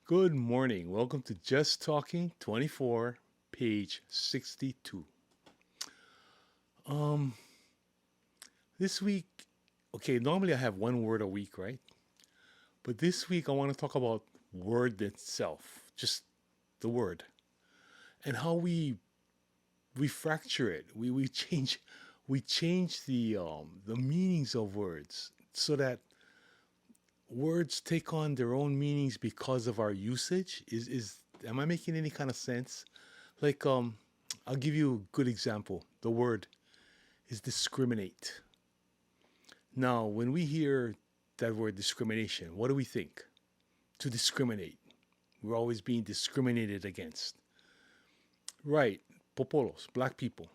Good morning. Welcome to Just Talking 24, page 62. Um, this week, okay, normally I have one word a week, right? But this week I want to talk about word itself, just the word, and how we fracture it. We change the meanings of words so that words take on their own meanings because of our usage. Is am I making any kind of sense? Like I'll give you a good example. The word is discriminate. Now, when we hear that word discrimination, what do we think? To discriminate. We're always being discriminated against. Right. Popolos, black people.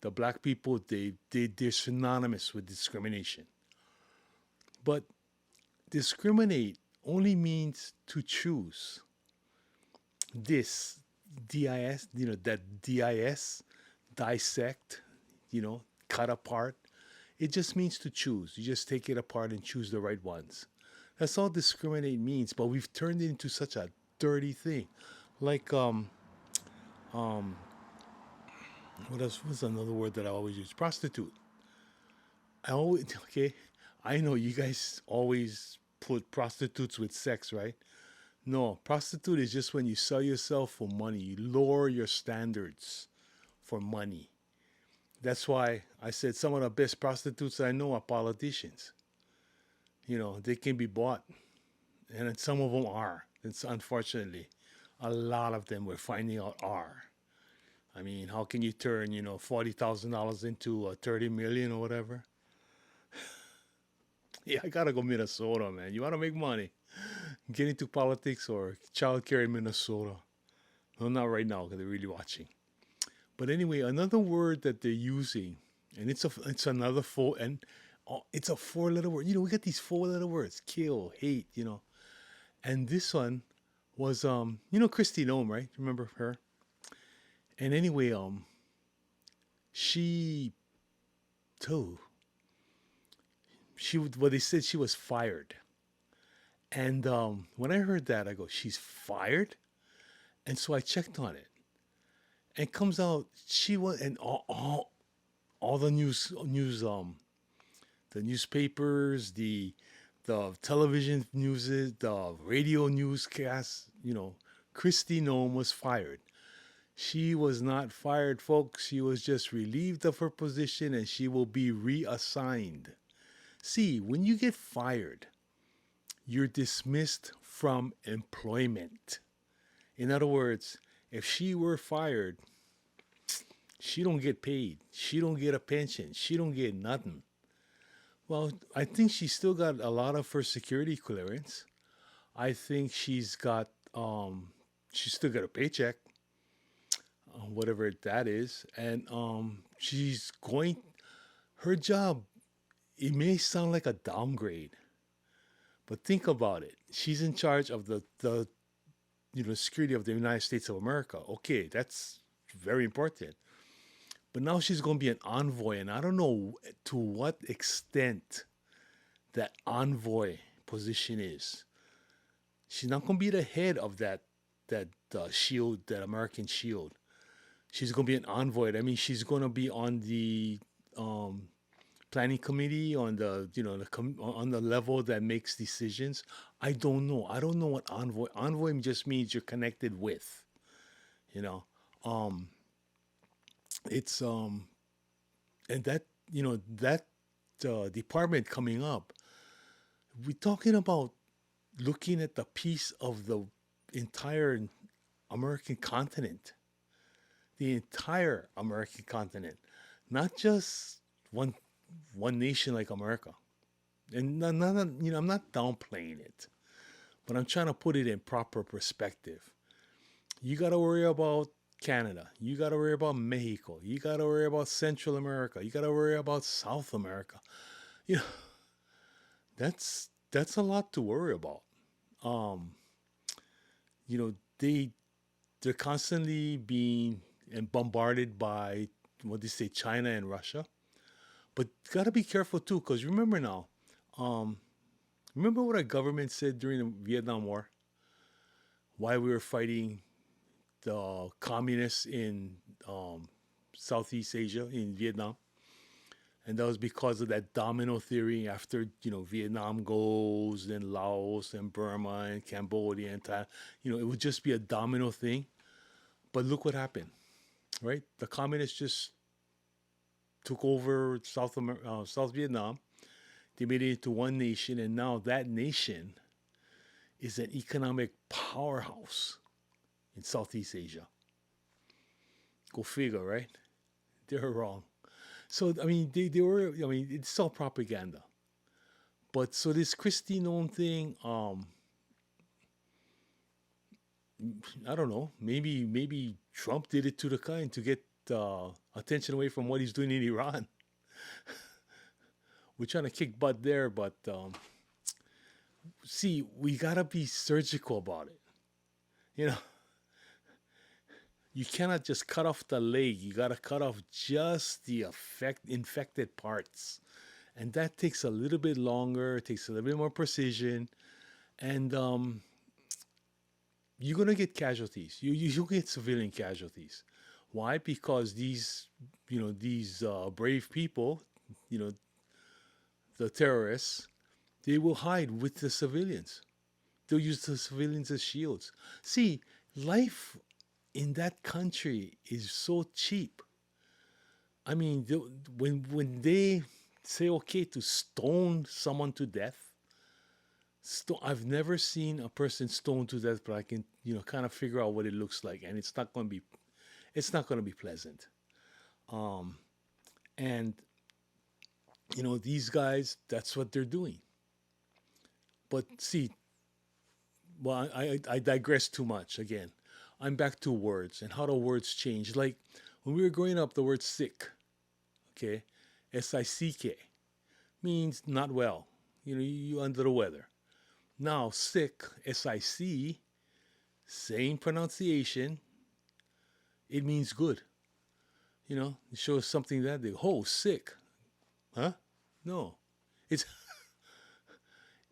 The black people, they're synonymous with discrimination. But discriminate only means to choose. This, DIS, that DIS, dissect, cut apart. It just means to choose. You just take it apart and choose the right ones. That's all discriminate means, but we've turned it into such a dirty thing. Like um what else was another word that I always use? Prostitute. I always okay. I know you guys always put prostitutes with sex, right? No, prostitute is just when you sell yourself for money. You lower your standards for money. That's why I said some of the best prostitutes I know are politicians. They can be bought, and some of them are. It's unfortunately a lot of them we're finding out are. I mean, how can you turn $40,000 into 30 million or whatever? Yeah, I gotta go Minnesota, man. You want to make money? Get into politics or childcare in Minnesota. Well, not right now because they're really watching. But anyway, another word that they're using, and it's another it's a four-letter word. We got these four-letter words: kill, hate. And this one was Christy Nome, right? Remember her? And anyway, she too. Well, they said she was fired. And when I heard that, I go, she's fired? And so I checked on it. And it comes out she was, and all the the newspapers, the television news, the radio newscasts, Christy Nome was fired. She was not fired, folks. She was just relieved of her position and she will be reassigned. See, when you get fired, you're dismissed from employment. In other words, if she were fired, she don't get paid. She don't get a pension. She don't get nothing. Well, I think she still got a lot of her security clearance. I think she's still got a paycheck, whatever that is, and she's going. Her job. It may sound like a downgrade, but think about it. She's in charge of the security of the United States of America. Okay, that's very important. But now she's going to be an envoy, and I don't know to what extent that envoy position is. She's not going to be the head of that shield, that American shield. She's going to be an envoy. I mean, she's going to be on the planning committee, on on the level that makes decisions. I don't know. I don't know what envoy just means you're connected with. You know, um, it's and that department coming up. We're talking about looking at the piece of the entire American continent, the entire American continent, not just one nation like America. And I'm not downplaying it, but I'm trying to put it in proper perspective. You got to worry about Canada. You got to worry about Mexico. You got to worry about Central America. You got to worry about South America. You know, that's a lot to worry about. Um, they're constantly being and bombarded by what they say China and Russia. But gotta be careful too, because remember now, um, remember what our government said during the Vietnam War? why we were fighting the communists in um, Southeast Asia, in Vietnam. And that was because of that domino theory. After Vietnam goes, then Laos and Burma and Cambodia and Thailand, it would just be a domino thing. But look what happened, right? The communists just took over South Vietnam. They made it into one nation, and now that nation is an economic powerhouse in Southeast Asia. Go figure, right? They're wrong. So I mean, they were. I mean, it's all propaganda. But so this Christy Nome thing, I don't know. Maybe Trump did it to the kind to get attention away from what he's doing in Iran. We're trying to kick butt there, but see, we gotta be surgical about it. You know, you cannot just cut off the leg. You gotta cut off just the infected parts, and that takes a little bit longer. It takes a little bit more precision, and you're gonna get casualties. You get civilian casualties. Why? Because these brave people, you know, the terrorists, they will hide with the civilians. They'll use the civilians as shields. See, life in that country is so cheap. I mean, when they say okay to stone someone to death, I've never seen a person stoned to death, but I can kind of figure out what it looks like, and it's not going to be pleasant. Um, and these guys, that's what they're doing. But see, well, I digress too much again. I'm back to words and how the words change. Like when we were growing up, the word sick, okay, sick, means not well. You under the weather. Now sick, sic, same pronunciation. It means good. It shows something that they sick, huh? No, it's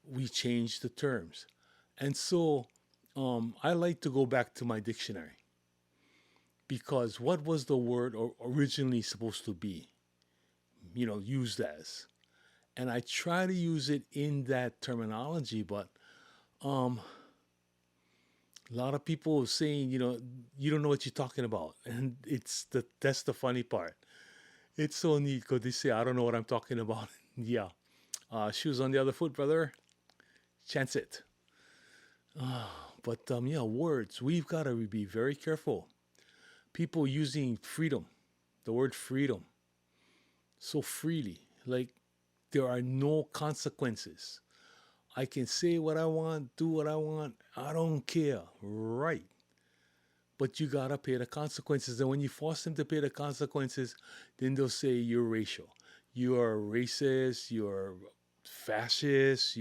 we changed the terms, and so I like to go back to my dictionary because what was the word originally supposed to be, used as, and I try to use it in that terminology, but um, a lot of people are saying, you don't know what you're talking about, and that's the funny part. It's so neat because they say I don't know what I'm talking about. Yeah, shoes on the other foot, brother. Chance it. But yeah, words. We've got to be very careful. People using freedom, the word freedom, so freely, like there are no consequences. I can say what I want, do what I want. I don't care. Right. But you gotta pay the consequences. And when you force them to pay the consequences, then they'll say you're racial. You're racist, you're fascist,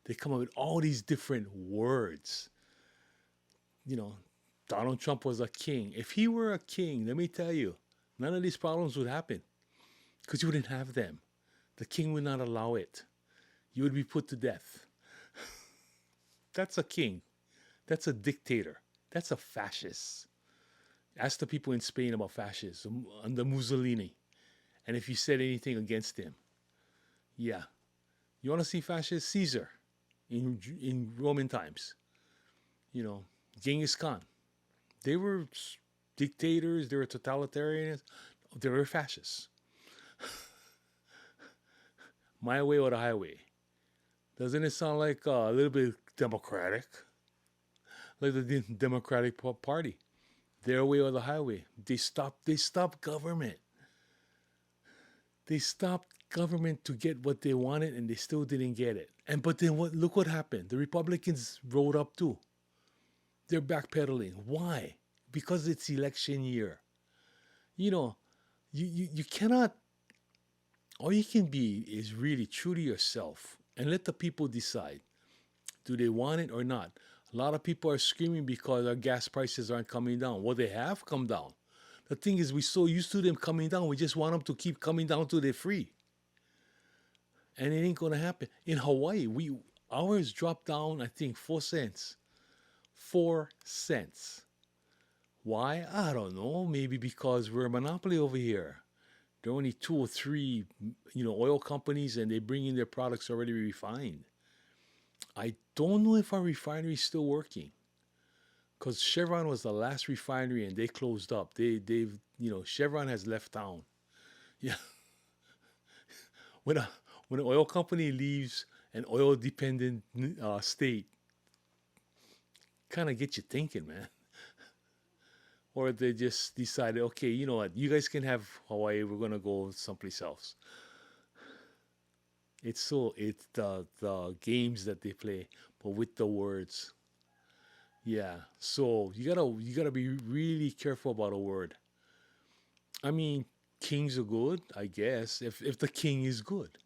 they come up with all these different words. You know, Donald Trump was a king. If he were a king, let me tell you, none of these problems would happen because you wouldn't have them. The king would not allow it. You would be put to death. That's a king. That's a dictator. That's a fascist. Ask the people in Spain about fascism under Mussolini. And if you said anything against him, yeah. You want to see fascist? Caesar in Roman times. Genghis Khan. They were dictators. They were totalitarians. They were fascists. My way or the highway. Doesn't it sound like a little bit democratic? Like the Democratic Party. Their way or the highway. They stopped government. They stopped government to get what they wanted and they still didn't get it. But then look what happened. The Republicans rolled up too. They're backpedaling. Why? Because it's election year. You cannot, all you can be is really true to yourself and let the people decide. Do they want it or not? A lot of people are screaming because our gas prices aren't coming down. Well, they have come down. The thing is, we're so used to them coming down, we just want them to keep coming down till they're free. And it ain't gonna happen. In Hawaii, ours dropped down, I think, 4 cents 4 cents. Why? I don't know. Maybe because we're a monopoly over here. There are only two or three, oil companies, and they bring in their products already refined. I don't know if our refinery is still working because Chevron was the last refinery and they closed up. Chevron has left town. Yeah, when a when an oil company leaves an oil dependent state, kind of get you thinking, man. Or they just decided, okay, you know what, you guys can have Hawaii. We're gonna go someplace else. It's the games that they play, but with the words. Yeah. So you gotta be really careful about a word. I mean, kings are good, I guess, if the king is good.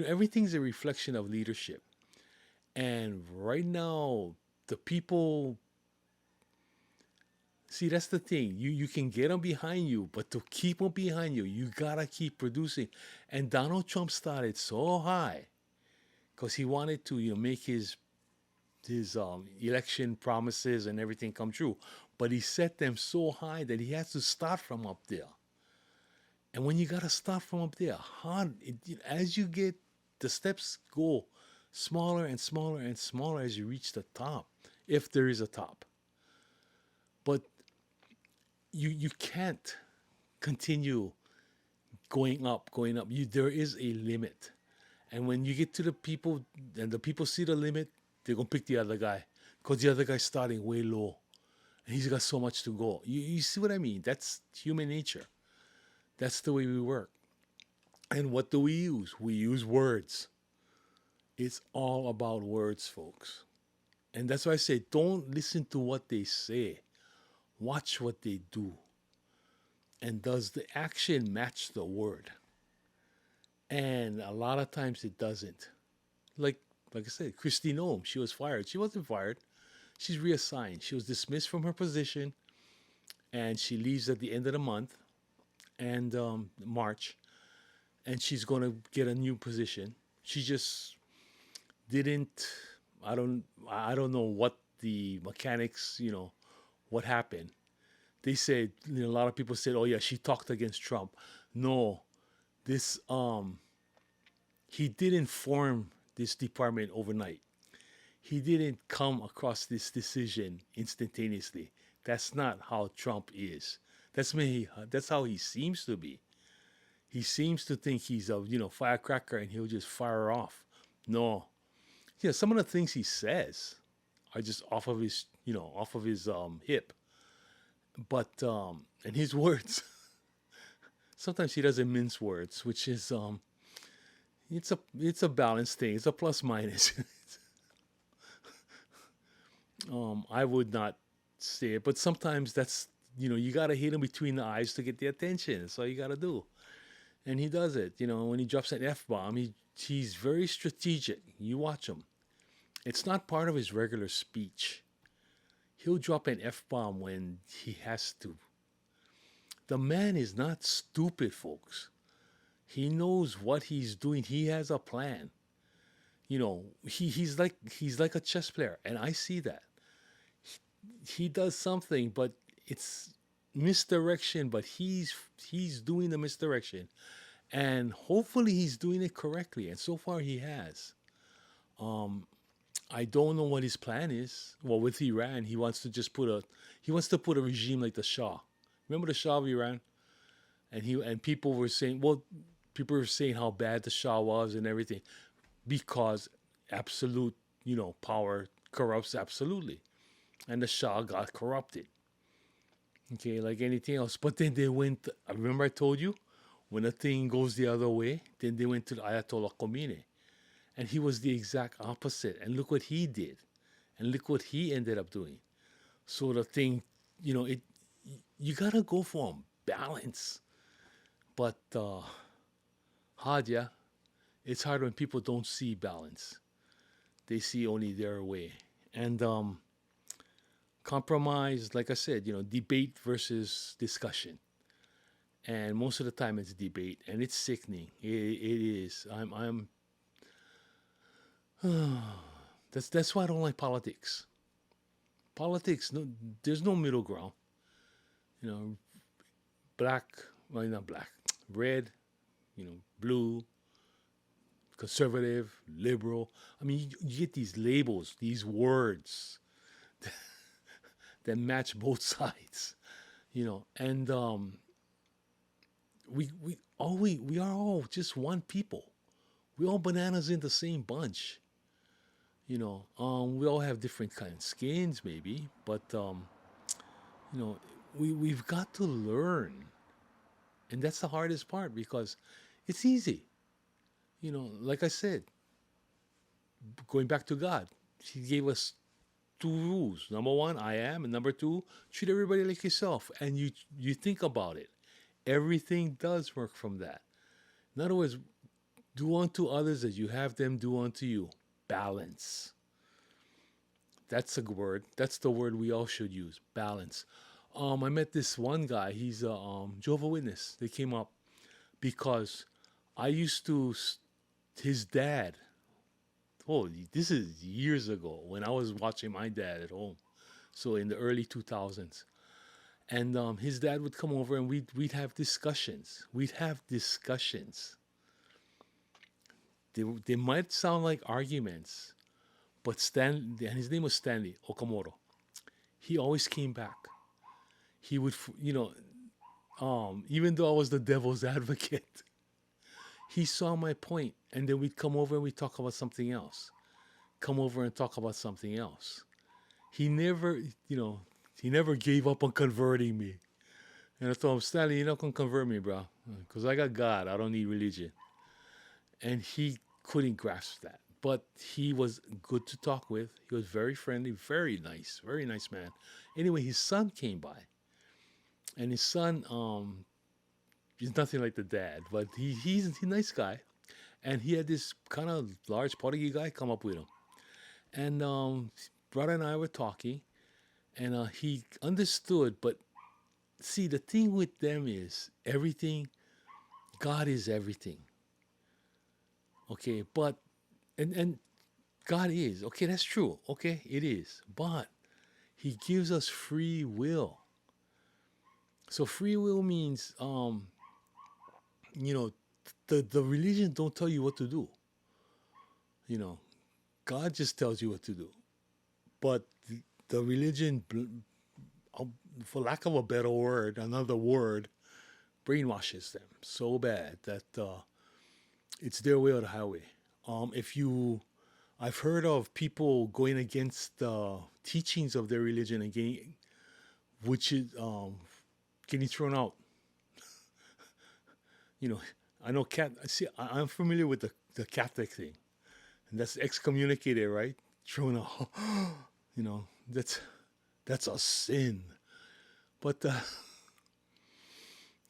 Everything's a reflection of leadership. And right now, the people see, that's the thing. You can get them behind you, but to keep them behind you, you gotta keep producing. And Donald Trump started so high because he wanted to make his election promises and everything come true. But he set them so high that he has to start from up there. And when you gotta start from up there, as you get the steps go smaller and smaller and smaller as you reach the top, if there is a top. But you can't continue going up, going up. There is a limit. And when you get to the people and the people see the limit, they're gonna pick the other guy because the other guy's starting way low and he's got so much to go. You see what I mean? That's human nature. That's the way we work. And what do we use? We use words. It's all about words, folks. And that's why I say don't listen to what they say. Watch what they do. And does the action match the word? And a lot of times it doesn't. Like like I said, Christine Ohm, she was fired. She wasn't fired. She's reassigned. She was dismissed from her position, and she leaves at the end of the month and March, and she's going to get a new position. She just didn't. I don't know what the mechanics. What happened. They said a lot of people said, "Oh yeah, she talked against Trump." No, this he didn't form this department overnight. He didn't come across this decision instantaneously. That's not how Trump is. That's how he seems to be. He seems to think he's a firecracker and he'll just fire off. No, some of the things he says are just off of his hip. But and his words, sometimes he doesn't mince words, which is it's a balanced thing. It's a plus minus. I would not say it, but sometimes you gotta hit him between the eyes to get the attention. That's all you gotta do, and he does it. When he drops an f bomb, he's very strategic. You watch him. It's not part of his regular speech. He'll drop an f bomb when he has to. The man is not stupid, folks. He knows what he's doing. He has a plan. He's like a chess player, and I see that. He does something, but it's misdirection. But he's doing the misdirection, and hopefully he's doing it correctly. And so far he has. I don't know what his plan is. Well, with Iran, he wants to put a regime like the Shah. Remember the Shah of Iran? And people were saying, well, people were saying how bad the Shah was and everything because absolute, power corrupts absolutely. And the Shah got corrupted. Okay, like anything else. But then they went, I remember I told you, when a thing goes the other way, then they went to the Ayatollah Khomeini. And he was the exact opposite. And look what he did. And look what he ended up doing. So the thing, you gotta go for balance. But hard, yeah. It's hard when people don't see balance. They see only their way. And compromise, like I said, debate versus discussion. And most of the time it's debate, and it's sickening. It is. I'm. That's why I don't like politics. Politics, no, there's no middle ground. You know, black, well, not black, red, blue, conservative, liberal. I mean, you get these labels, these words that match both sides, and we are all just one people. We all bananas in the same bunch. We all have different kind of skins, maybe, but you know, we've got to learn, and that's the hardest part because it's easy. Like I said, going back to God, He gave us two rules. Number one, I am, and number two, treat everybody like yourself. And you think about it, everything does work from that. In other words, do unto others as you have them do unto you. Balance. That's a word. That's the word we all should use. Balance. I met this one guy. He's a Jehovah Witness. They came up because I used to. His dad. Oh, this is years ago when I was watching my dad at home. So in the early 2000s, and his dad would come over and we'd have discussions. We'd have discussions. They might sound like arguments, but Stan, and his name was Stanley Okamoto. He always came back. He would, even though I was the devil's advocate, he saw my point, and then we'd come over and we'd talk about something else. Come over and talk about something else. He never, he never gave up on converting me. And I told him, Stanley, you're not gonna convert me, bro, because I got God. I don't need religion. And he couldn't grasp that. But he was good to talk with. He was very friendly, very nice man. Anyway, his son came by, and his son, he's nothing like the dad, but he's a nice guy. And he had this kind of large Portuguese guy come up with him. And brother and I were talking, and he understood. But see, the thing with them is everything, God is everything. Okay, but, and God is, okay, that's true. Okay, it is. But he gives us free will. So free will means, you know, the religion don't tell you what to do. You know, God just tells you what to do. But the religion, for lack of a better word, another word, brainwashes them so bad that it's their way or the highway. If you, I've heard of people going against the teachings of their religion and which is getting thrown out. You know, I know See, I'm familiar with the Catholic thing, and that's excommunicated, right? Thrown out. You know, that's a sin. But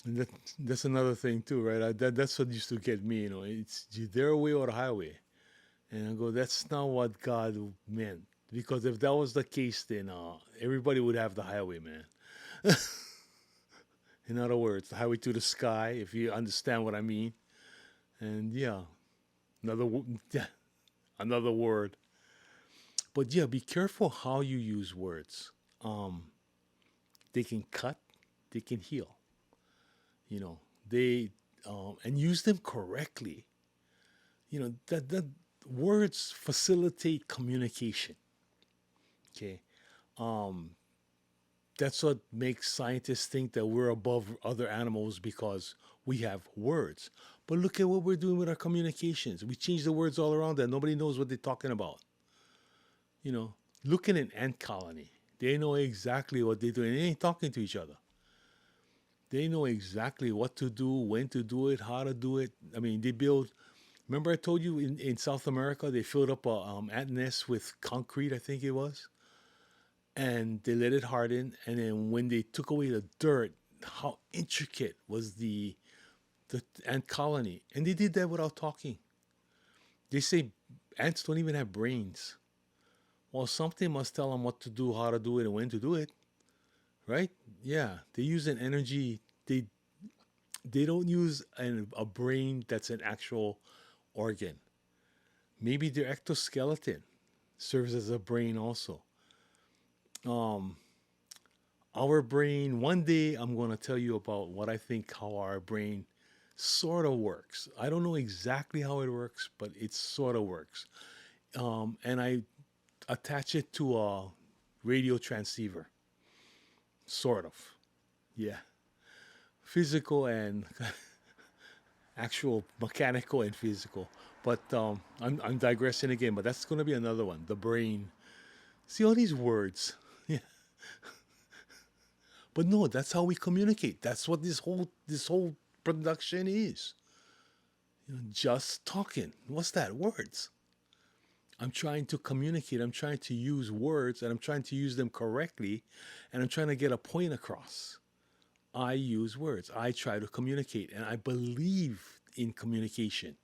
and that's another thing too, right? That's what used to get me. You know, it's their way or the highway, and I go, that's not what God meant. Because if that was the case, then everybody would have the highway, man. In other words, the highway to the sky, if you understand what I mean. And yeah, yeah, another word. But yeah, be careful how you use words. They can cut, they can heal. You know, they and use them correctly. You know that words facilitate communication. Okay, um, that's what makes scientists think that we're above other animals because we have words. But look at what we're doing with our communications. We change the words all around that nobody knows what they're talking about. You know, look at an ant colony. They know exactly what they're doing. They ain't talking to each other. They know exactly what to do, when to do it, how to do it. I mean, they build. Remember, I told you in South America they filled up a ant nest with concrete. I think it was, and they let it harden. And then when they took away the dirt, how intricate was the ant colony? And they did that without talking. They say ants don't even have brains. Well, something must tell them what to do, how to do it, and when to do it, right? Yeah, they use an energy. They don't use a brain that's an actual organ. Maybe their ectoskeleton serves as a brain also. Um, our brain, one day I'm going to tell you about what I think how our brain sort of works. I don't know exactly how it works, but it sort of works. And I attach it to a radio transceiver, sort of. Yeah. Physical and actual mechanical and physical. But I'm digressing again, but that's going to be another one. The brain. See all these words. Yeah. But no, that's how we communicate. That's what this whole production is. Just talking. What's that? Words. I'm trying to communicate. I'm trying to use words and I'm trying to use them correctly and I'm trying to get a point across. I use words. I try to communicate and I believe in communication.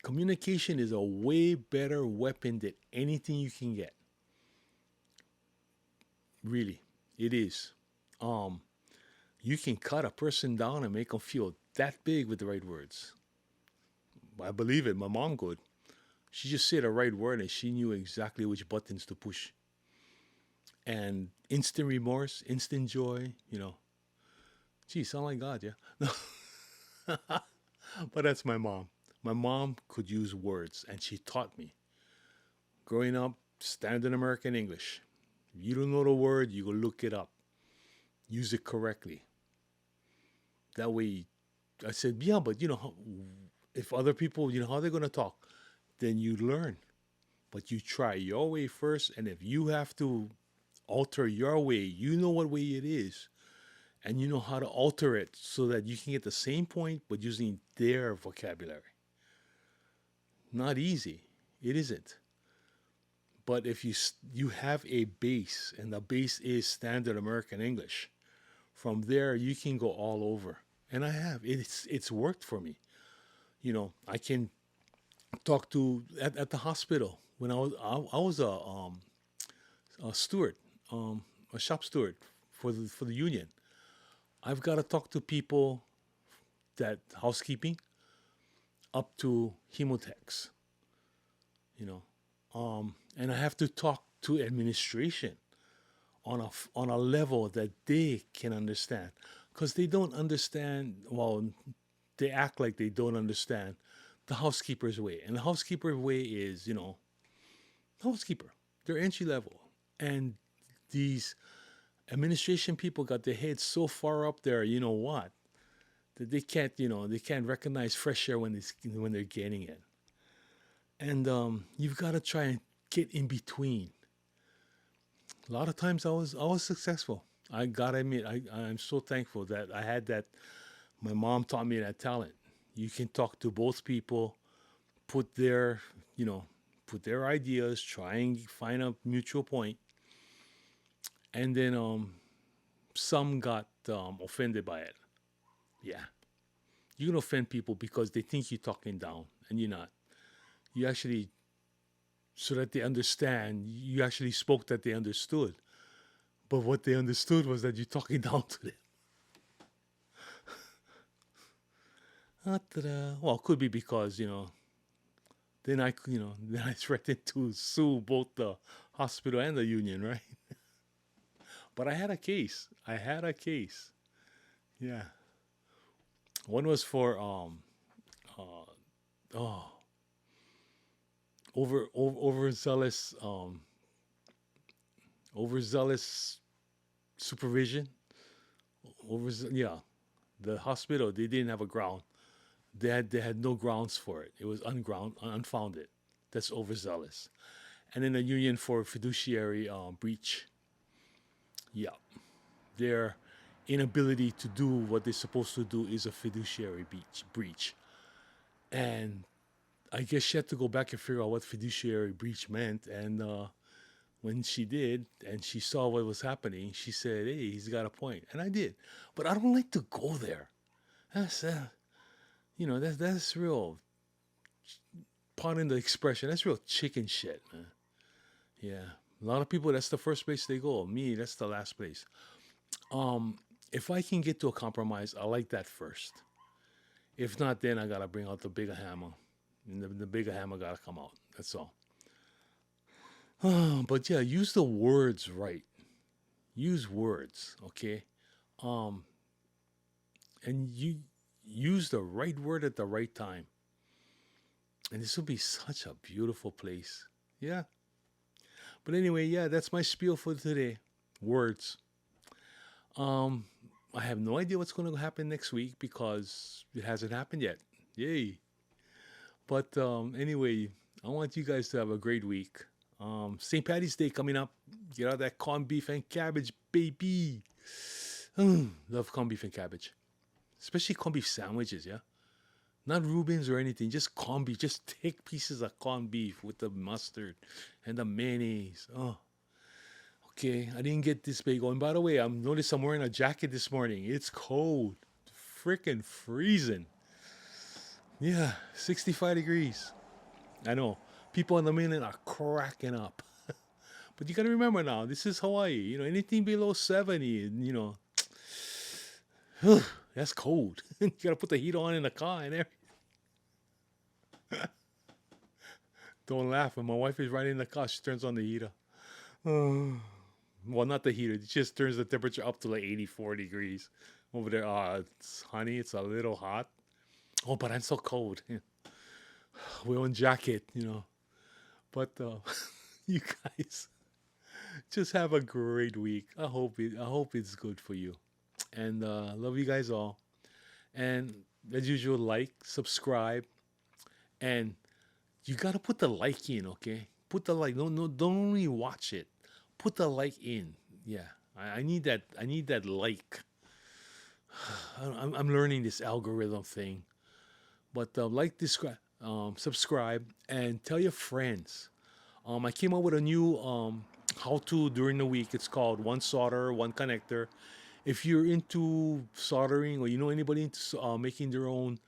Communication is a way better weapon than anything you can get. Really, it is. Um, you can cut a person down and make them feel that big with the right words. I believe it. My mom could. She just said the right word and she knew exactly which buttons to push. And instant remorse, instant joy, Gee, sound like God, yeah. But that's my mom. My mom could use words and she taught me. Growing up, standard American English. If you don't know the word, you go look it up. Use it correctly. That way, I said, yeah, but if other people, how they're going to talk, then you learn. But you try your way first. And if you have to alter your way, you know what way it is. And you know how to alter it so that you can get the same point, but using their vocabulary. Not easy. It isn't. But if you have a base, and the base is standard American English, from there you can go all over. And I have. It's worked for me. I can talk to at the hospital when I was a steward, a shop steward for the union. I've got to talk to people that housekeeping up to hemotechs, you know, and I have to talk to administration on a level that they can understand, because they don't understand. Well, they act like they don't understand the housekeeper's way, and the housekeeper's way is, housekeeper. They're entry level, and these administration people got their heads so far up there. You know what? That they can't recognize fresh air when they're gaining it, and you've got to try and get in between. A lot of times I was successful. I gotta admit, I'm so thankful that I had that. My mom taught me that talent. You can talk to both people, put their you know put their ideas, try and find a mutual point, and then some got offended by it. Yeah, you can offend people because they think you're talking down, and you're not. You actually, so that they understand, you actually spoke that they understood. But what they understood was that you're talking down to them. Ta-da. Well, it could be because then I threatened to sue both the hospital and the union, right? But I had a case. I had a case. Yeah, one was for uh oh overzealous overzealous supervision. Yeah, the hospital, they didn't have a ground. They had no grounds for it. It was unfounded. That's overzealous. And then the union for fiduciary breach. Yeah, their inability to do what they're supposed to do is a fiduciary breach. And I guess she had to go back and figure out what fiduciary breach meant. And when she did, and she saw what was happening, she said, "Hey, he's got a point," and I did. But I don't like to go there. That's that's real. Pardon the expression. That's real chicken shit, man. Yeah, a lot of people. That's the first place they go. Me, that's the last place. Um, if I can get to a compromise, I like that first. If not, then I gotta bring out the bigger hammer, and the bigger hammer gotta come out. That's all. But yeah, use the words right. Use words, okay? Um, and you use the right word at the right time. And this will be such a beautiful place. Yeah. But anyway, yeah, that's my spiel for today. Words. Um, I have no idea what's going to happen next week because it hasn't happened yet. Yay. But anyway, I want you guys to have a great week. St. Patty's Day coming up. Get out that corned beef and cabbage, baby. Love corned beef and cabbage, especially corned beef sandwiches. Yeah, not Rubens or anything. Just corned beef. Just thick pieces of corned beef with the mustard and the mayonnaise. Oh, okay. I didn't get this big. Oh, and by the way, I'm noticed I'm wearing a jacket this morning. It's cold, freaking freezing. Yeah, 65 degrees. I know. People on the mainland are cracking up. But you gotta remember now, this is Hawaii. You know, anything below 70, that's cold. You gotta put the heat on in the car and everything. Don't laugh. When my wife is riding in the car, she turns on the heater. Well, not the heater. It just turns the temperature up to like 84 degrees over there. Honey, it's a little hot. Oh, but I'm so cold. Yeah. We're on jacket. But you guys just have a great week. I hope it's good for you. And love you guys all. And as usual, like, subscribe, and you gotta put the like in, okay? Put the like. No, no, don't only watch it. Put the like in. Yeah, I need that. I need that like. I'm learning this algorithm thing. But like, subscribe, and tell your friends. I came up with a new how to during the week. It's called One Solder, One Connector. If you're into soldering, or you know anybody into making their own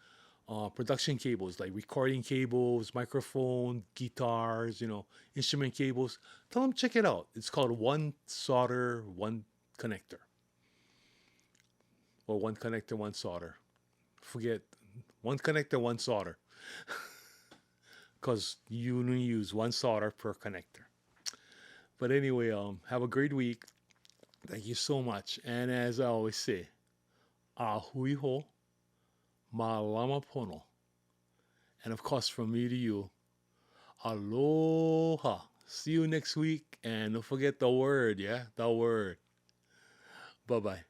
production cables, like recording cables, microphone, guitars, instrument cables, tell them check it out. It's called One Solder, One Connector, or One Connector, One Solder. Forget one connector, one solder, because you only use one solder per connector. But anyway, have a great week. Thank you so much. And as I always say, ahui ho, malama pono. And of course, from me to you, aloha. See you next week. And don't forget the word, yeah? The word. Bye bye.